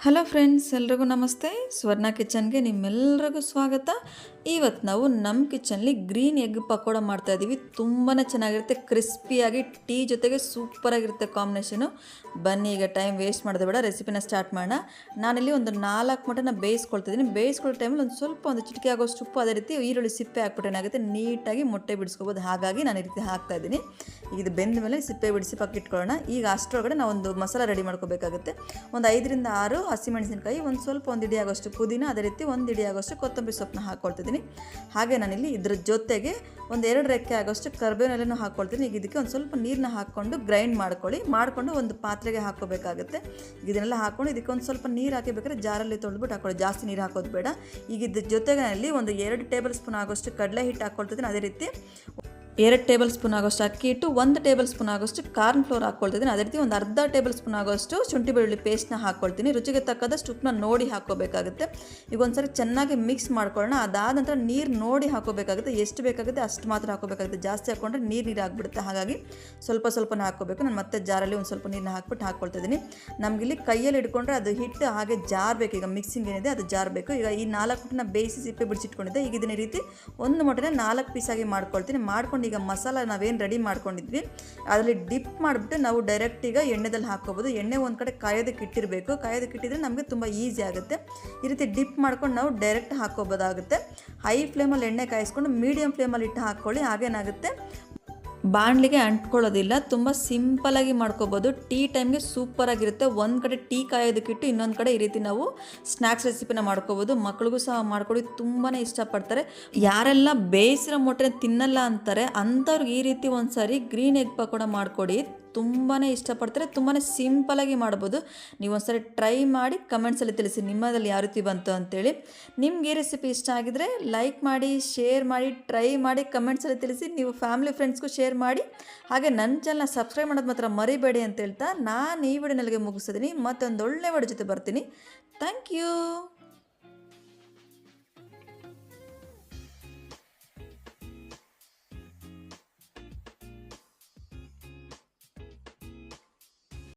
Hello friends, ಎಲ್ರಿಗೂ ನಮಸ್ತೆ. ಸ್ವರ್ಣ ಕಿಚನ್ಗೆ ನಿಮ್ಮೆಲ್ಲರಿಗೂ ಸ್ವಾಗತ. ಇವತ್ತು ನಾವು ನಮ್ಮ ಕಿಚನ್ಲಿ ಗ್ರೀನ್ ಎಗ್ ಪಕೋಡ ಮಾಡ್ತಾಯಿದ್ದೀವಿ. ತುಂಬಾ ಚೆನ್ನಾಗಿರುತ್ತೆ, ಕ್ರಿಸ್ಪಿಯಾಗಿ ಟೀ ಜೊತೆಗೆ ಸೂಪರಾಗಿರುತ್ತೆ ಕಾಂಬಿನೇಷನು. ಬನ್ನಿ, ಈಗ ಟೈಮ್ ವೇಸ್ಟ್ ಮಾಡೋದು ಬೇಡ, ರೆಸಿಪಿನ ಸ್ಟಾರ್ಟ್ ಮಾಡೋಣ. ನಾನಿಲ್ಲಿ ಒಂದು 4 ಮಟನ್ನ ಬೇಯಿಸ್ಕೊಳ್ತಿದ್ದೀನಿ. ಬೇಯಿಸ್ಕೊಳ್ಳೋ ಟೈಮಲ್ಲಿ ಒಂದು ಚಿಟಿಕೆ ಆಗೋಷ್ಟು ಉಪ್ಪು, ಅದೇ ರೀತಿ ಈರುಳ್ಳಿ ಸಿಪ್ಪೆ ಹಾಕ್ಬಿಟ್ಟು ಏನಾಗುತ್ತೆ ನೀಟಾಗಿ ಮೊಟ್ಟೆ ಬಿಡಿಸ್ಕೋಬೋದು. ಹಾಗಾಗಿ ನಾನು ಈ ರೀತಿ ಹಾಕ್ತಾಯಿದ್ದೀನಿ. ಈಗ ಇದು ಬೆಂದ ಮೇಲೆ ಸಿಪ್ಪೆ ಬಿಡಿಸಿ ಪಕ್ಕಿಟ್ಕೊಳ್ಳೋಣ. ಈಗ ಅಷ್ಟರೊಳಗಡೆ ನಾವು ಒಂದು ಮಸಾಲ ರೆಡಿ ಮಾಡ್ಕೋಬೇಕಾಗುತ್ತೆ. ಒಂದು 5 ರಿಂದ 6 ಹಸಿಮೆಣಸಿನಕಾಯಿ, ಒಂದು ಇಡಿ ಆಗೋಷ್ಟು ಪುದೀನ, ಅದೇ ರೀತಿ 1 ಇಡಿ ಆಗೋಷ್ಟು ಕೊತ್ತಂಬರಿ ಸೊಪ್ಪನ್ನ ಹಾಕ್ಕೊಳ್ತಿದ್ದೀನಿ. ಹಾಗೆ ನಾನಿಲ್ಲಿ ಇದ್ರ ಜೊತೆಗೆ 2 ರೆಕ್ಕೆ ಆಗೋಷ್ಟು ಕರಿಬೇವಿನೆಲೆನೂ ಹಾಕ್ಕೊಳ್ತೀನಿ. ಈಗ ಇದಕ್ಕೆ ಒಂದು ಸ್ವಲ್ಪ ನೀರನ್ನ ಹಾಕ್ಕೊಂಡು ಗ್ರೈಂಡ್ ಮಾಡಿಕೊಂಡು ಒಂದು ಪಾತ್ರೆಗೆ ಹಾಕೋಬೇಕಾಗುತ್ತೆ. ಇದನ್ನೆಲ್ಲ ಹಾಕ್ಕೊಂಡು ಇದಕ್ಕೆ ಒಂದು ಸ್ವಲ್ಪ ನೀರು ಹಾಕಿಬೇಕಾದ್ರೆ ಜಾರಲ್ಲಿ ತೊಳೆದ್ಬಿಟ್ಟು ಹಾಕೊಳ್ಳಿ, ಜಾಸ್ತಿ ನೀರು ಹಾಕೋದು ಬೇಡ. ಈಗ ಇದ್ರ ಜೊತೆಗೆ ನಾನಿಲ್ಲಿ ಒಂದು 2 ಟೇಬಲ್ ಸ್ಪೂನ್ ಆಗೋಷ್ಟು ಕಡಲೆ ಹಿಟ್ಟು ಹಾಕ್ಕೊಳ್ತಿದ್ದೀನಿ. ಅದೇ ರೀತಿ 2 ಟೇಬಲ್ ಸ್ಪೂನ್ ಆಗೋಷ್ಟು ಅಕ್ಕಿ ಹಿಟ್ಟು, 1 ಟೇಬಲ್ ಸ್ಪೂನ್ ಆಗೋಷ್ಟು ಕಾರ್ನ್ ಫ್ಲೋರ್ ಹಾಕ್ಕೊಳ್ತಿದ್ದೀನಿ. ಅದೇ ರೀತಿ ಒಂದು ಅರ್ಧ ಟೇಬಲ್ ಸ್ಪೂನ್ ಆಗೋಷ್ಟು ಶುಂಠಿ ಬೆಳ್ಳುಳ್ಳಿ ಪೇಸ್ಟ್ನ ಹಾಕ್ಕೊಳ್ತೀನಿ. ರುಚಿಗೆ ತಕ್ಕದಷ್ಟು ಉಪ್ಪನ್ನ ನೋಡಿ ಹಾಕೋಬೇಕಾಗುತ್ತೆ. ಈಗ ಒಂದ್ಸರಿ ಚೆನ್ನಾಗಿ ಮಿಕ್ಸ್ ಮಾಡ್ಕೊಳ್ಳೋಣ. ಅದಾದ ನಂತರ ನೀರು ನೋಡಿ ಹಾಕೋಬೇಕಾಗುತ್ತೆ. ಎಷ್ಟು ಬೇಕಾಗುತ್ತೆ ಅಷ್ಟು ಮಾತ್ರ ಹಾಕೋಬೇಕಾಗುತ್ತೆ. ಜಾಸ್ತಿ ಹಾಕ್ಕೊಂಡ್ರೆ ನೀರು ಆಗಿಬಿಡುತ್ತೆ. ಹಾಗಾಗಿ ಸ್ವಲ್ಪನೇ ಹಾಕ್ಕೋಬೇಕು. ನಾನು ಮತ್ತೆ ಜಾರಲ್ಲಿ ಒಂದು ಸ್ವಲ್ಪ ನೀರನ್ನ ಹಾಕ್ಬಿಟ್ಟು ಹಾಕ್ಕೊಳ್ತಿದ್ದೀನಿ. ನಮಗಿಲ್ಲಿ ಕೈಯಲ್ಲಿ ಹಿಡ್ಕೊಂಡ್ರೆ ಅದು ಹಿಟ್ಟು ಹಾಗೆ ಜಾರಬೇಕು. ಈಗ ಮಿಕ್ಸಿಂಗ್ ಏನಿದೆ ಅದು ಜಾರಬೇಕು. ಈಗ ಈ 4 ಮೊಟ್ಟನ ಬೇಯಿಸಿ ಸಿಪ್ಪೆ ಬಿಡಿಸಿಟ್ಕೊಂಡಿದ್ದೆ. ಈಗ ಇದನ್ನ ರೀತಿ ಒಂದು ಮೊಟ್ಟನ 4 ಪೀಸಾಗಿ ಮಾಡ್ಕೊಳ್ತೀನಿ. ಮಾಡ್ಕೊಂಡು ಈಗ ಮಸಾಲ ನಾವೇನು ರೆಡಿ ಮಾಡ್ಕೊಂಡಿದ್ವಿ ಅದರಲ್ಲಿ ಡಿಪ್ ಮಾಡಿಬಿಟ್ಟು ನಾವು ಡೈರೆಕ್ಟ್ ಈಗ ಎಣ್ಣೆದಲ್ಲಿ ಹಾಕ್ಕೋಬೋದು. ಎಣ್ಣೆ ಒಂದು ಕಡೆ ಕಾಯೋದಕ್ಕೆ ಇಟ್ಟಿರಬೇಕು. ಕಾಯೋದಕ್ಕೆ ಇಟ್ಟಿದ್ರೆ ನಮಗೆ ತುಂಬ ಈಸಿ ಆಗುತ್ತೆ. ಈ ರೀತಿ ಡಿಪ್ ಮಾಡ್ಕೊಂಡು ನಾವು ಡೈರೆಕ್ಟ್ ಹಾಕ್ಕೋಬೋದಾಗುತ್ತೆ. ಹೈ ಫ್ಲೇಮಲ್ಲಿ ಎಣ್ಣೆ ಕಾಯಿಸ್ಕೊಂಡು ಮೀಡಿಯಮ್ ಫ್ಲೇಮಲ್ಲಿ ಇಟ್ಟು ಹಾಕ್ಕೊಳ್ಳಿ. ಹಾಗೇನಾಗುತ್ತೆ, ಬಾಣಲಿಗೆ ಅಂಟ್ಕೊಳ್ಳೋದಿಲ್ಲ. ತುಂಬ ಸಿಂಪಲಾಗಿ ಮಾಡ್ಕೋಬೋದು. ಟೀ ಟೈಮ್ಗೆ ಸೂಪರಾಗಿರುತ್ತೆ. ಒಂದು ಕಡೆ ಟೀ ಕಾಯೋದಕ್ಕಿಟ್ಟು ಇನ್ನೊಂದು ಕಡೆ ಈ ರೀತಿ ನಾವು ಸ್ನ್ಯಾಕ್ಸ್ ರೆಸಿಪಿನ ಮಾಡ್ಕೋಬೋದು. ಮಕ್ಳಿಗೂ ಸಹ ಮಾಡ್ಕೊಳ್ಳಿ, ತುಂಬಾ ಇಷ್ಟಪಡ್ತಾರೆ. ಯಾರೆಲ್ಲ ಬೇಯಿಸಿರೋ ಮೊಟ್ಟೆ ತಿನ್ನಲ್ಲ ಅಂತಾರೆ ಅಂಥವ್ರಿಗೆ ಈ ರೀತಿ ಒಂದು ಸಾರಿ ಗ್ರೀನ್ ಎಗ್ ಪಕೋಡ ಮಾಡಿಕೊಡಿ, ತುಂಬಾ ಇಷ್ಟಪಡ್ತಾರೆ. ತುಂಬಾ ಸಿಂಪಲಾಗಿ ಮಾಡ್ಬೋದು. ನೀವು ಒಂದ್ಸರಿ ಟ್ರೈ ಮಾಡಿ ಕಮೆಂಟ್ಸಲ್ಲಿ ತಿಳಿಸಿ ನಿಮ್ಮದಲ್ಲಿ ಯಾವ ರೀತಿ ಬಂತು ಅಂತೇಳಿ. ನಿಮ್ಗೆ ಈ ರೆಸಿಪಿ ಇಷ್ಟ ಆಗಿದ್ರೆ ಲೈಕ್ ಮಾಡಿ, ಶೇರ್ ಮಾಡಿ, ಟ್ರೈ ಮಾಡಿ ಕಮೆಂಟ್ಸಲ್ಲಿ ತಿಳಿಸಿ. ನೀವು ಫ್ಯಾಮಿಲಿ ಫ್ರೆಂಡ್ಸ್ಗೂ ಶೇರ್ ಮಾಡಿ. ಹಾಗೆ ನನ್ನ ಚಾನಲ್ನ ಸಬ್ಸ್ಕ್ರೈಬ್ ಮಾಡೋದು ಮಾತ್ರ ಮರಿಬೇಡಿ ಅಂತ ಹೇಳ್ತಾ ನಾನು ಈ ವಿಡಿಯೋನಲ್ಲಿಗೆ ಮುಗಿಸಿದ್ದೀನಿ. ಮತ್ತೊಂದು ಒಳ್ಳೆ ವಿಡಿಯೋ ಜೊತೆ ಬರ್ತೀನಿ. Thank you.